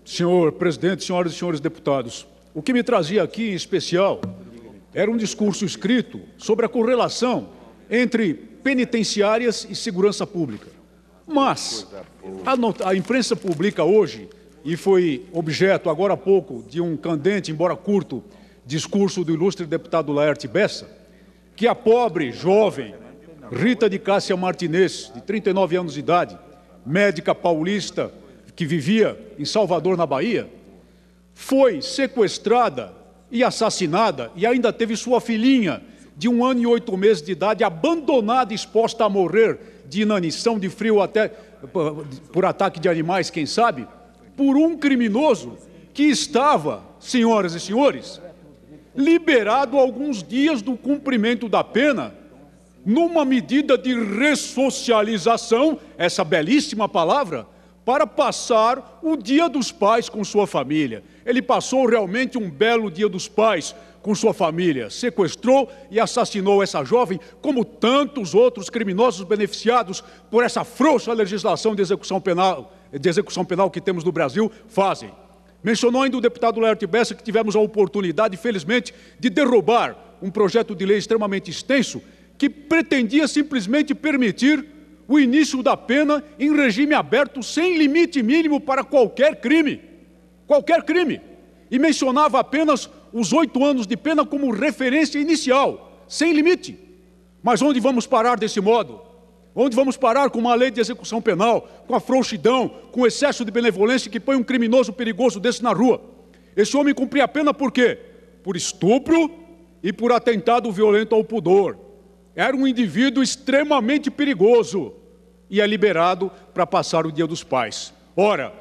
Senhor presidente, senhoras e senhores deputados, o que me trazia aqui em especial era um discurso escrito sobre a correlação entre penitenciárias e segurança pública. Mas a imprensa publica hoje, e foi objeto agora há pouco de um candente, embora curto, discurso do ilustre deputado Laerte Bessa, que a pobre, jovem, Rita de Cássia Martinez, de 39 anos de idade, médica paulista, que vivia em Salvador, na Bahia, foi sequestrada e assassinada e ainda teve sua filhinha de 1 ano e 8 meses de idade abandonada, exposta a morrer de inanição, de frio, até por ataque de animais, quem sabe, por um criminoso que estava, senhoras e senhores, liberado alguns dias do cumprimento da pena, numa medida de ressocialização, essa belíssima palavra, para passar o Dia dos Pais com sua família. Ele passou realmente um belo Dia dos Pais com sua família, sequestrou e assassinou essa jovem, como tantos outros criminosos beneficiados por essa frouxa legislação de execução penal que temos no Brasil fazem. Mencionou ainda o deputado Laerte Bessa que tivemos a oportunidade, felizmente, de derrubar um projeto de lei extremamente extenso que pretendia simplesmente permitir o início da pena em regime aberto, sem limite mínimo para qualquer crime. Qualquer crime. E mencionava apenas os 8 anos de pena como referência inicial, sem limite. Mas onde vamos parar desse modo? Onde vamos parar com uma lei de execução penal, com a frouxidão, com o excesso de benevolência que põe um criminoso perigoso desse na rua? Esse homem cumpria a pena por quê? Por estupro e por atentado violento ao pudor. Era um indivíduo extremamente perigoso e é liberado para passar o Dia dos Pais. Ora,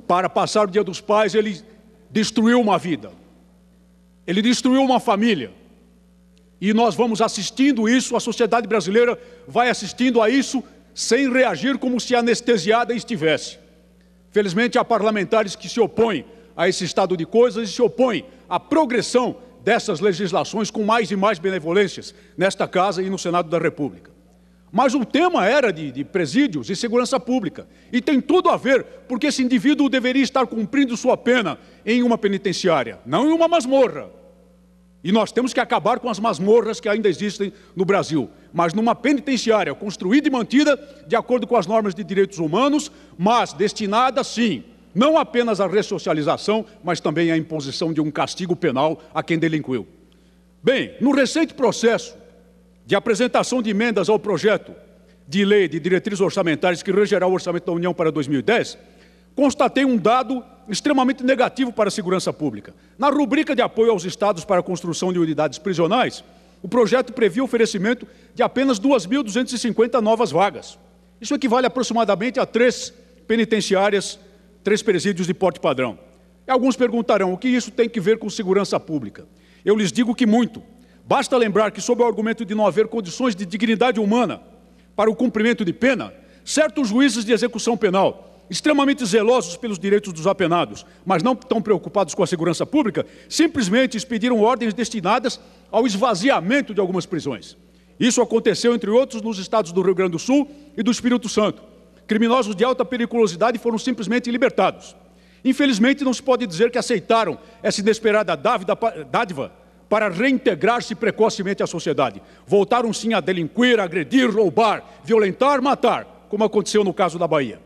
para passar o Dia dos Pais, ele destruiu uma vida. Ele destruiu uma família. E nós vamos assistindo isso, a sociedade brasileira vai assistindo a isso sem reagir como se anestesiada estivesse. Felizmente, há parlamentares que se opõem a esse estado de coisas e se opõem à progressão dessas legislações com mais e mais benevolências nesta Casa e no Senado da República. Mas o tema era de presídios e segurança pública. E tem tudo a ver, porque esse indivíduo deveria estar cumprindo sua pena em uma penitenciária, não em uma masmorra. E nós temos que acabar com as masmorras que ainda existem no Brasil, mas numa penitenciária construída e mantida de acordo com as normas de direitos humanos, mas destinada, sim, não apenas à ressocialização, mas também à imposição de um castigo penal a quem delinquiu. Bem, no recente processo de apresentação de emendas ao projeto de lei de diretrizes orçamentárias que regerá o orçamento da União para 2010, constatei um dado extremamente negativo para a segurança pública. Na rubrica de apoio aos estados para a construção de unidades prisionais, o projeto previa o oferecimento de apenas 2.250 novas vagas. Isso equivale aproximadamente a 3 penitenciárias, 3 presídios de porte padrão. E alguns perguntarão o que isso tem que ver com segurança pública. Eu lhes digo que muito. Basta lembrar que, sob o argumento de não haver condições de dignidade humana para o cumprimento de pena, certos juízes de execução penal, extremamente zelosos pelos direitos dos apenados, mas não tão preocupados com a segurança pública, simplesmente expediram ordens destinadas ao esvaziamento de algumas prisões. Isso aconteceu, entre outros, nos estados do Rio Grande do Sul e do Espírito Santo. Criminosos de alta periculosidade foram simplesmente libertados. Infelizmente, não se pode dizer que aceitaram essa inesperada dádiva para reintegrar-se precocemente à sociedade. Voltaram sim a delinquir, agredir, roubar, violentar, matar, como aconteceu no caso da Bahia.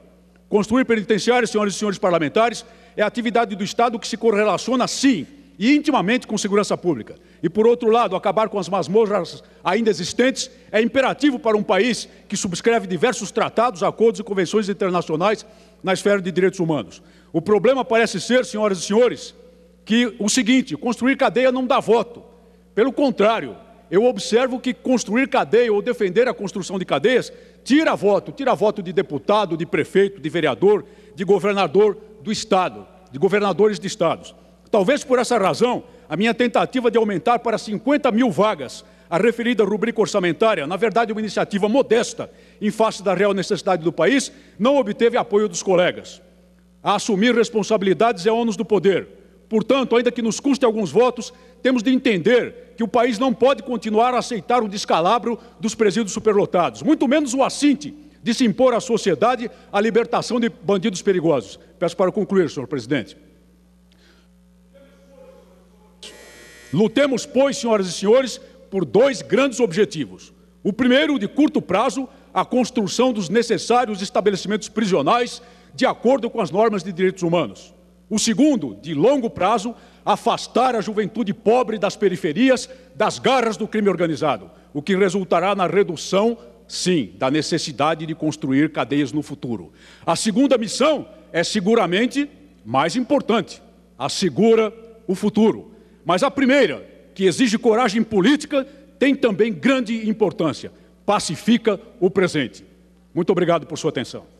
Construir penitenciárias, senhoras e senhores parlamentares, é a atividade do Estado que se correlaciona, sim, e intimamente com segurança pública. E, por outro lado, acabar com as masmorras ainda existentes é imperativo para um país que subscreve diversos tratados, acordos e convenções internacionais na esfera de direitos humanos. O problema parece ser, senhoras e senhores, que o seguinte: construir cadeia não dá voto. Pelo contrário, eu observo que construir cadeia ou defender a construção de cadeias tira voto de deputado, de prefeito, de vereador, de governador do Estado, de governadores de estados. Talvez por essa razão, a minha tentativa de aumentar para 50 mil vagas a referida rubrica orçamentária, na verdade uma iniciativa modesta em face da real necessidade do país, não obteve apoio dos colegas. A assumir responsabilidades é ônus do poder. Portanto, ainda que nos custe alguns votos, temos de entender que o país não pode continuar a aceitar o descalabro dos presídios superlotados, muito menos o assinte de se impor à sociedade a libertação de bandidos perigosos. Peço para concluir, senhor presidente. Lutemos, pois, senhoras e senhores, por dois grandes objetivos. O primeiro, de curto prazo, a construção dos necessários estabelecimentos prisionais de acordo com as normas de direitos humanos. O segundo, de longo prazo, afastar a juventude pobre das periferias das garras do crime organizado, o que resultará na redução, sim, da necessidade de construir cadeias no futuro. A segunda missão é seguramente mais importante, assegura o futuro. Mas a primeira, que exige coragem política, tem também grande importância, pacifica o presente. Muito obrigado por sua atenção.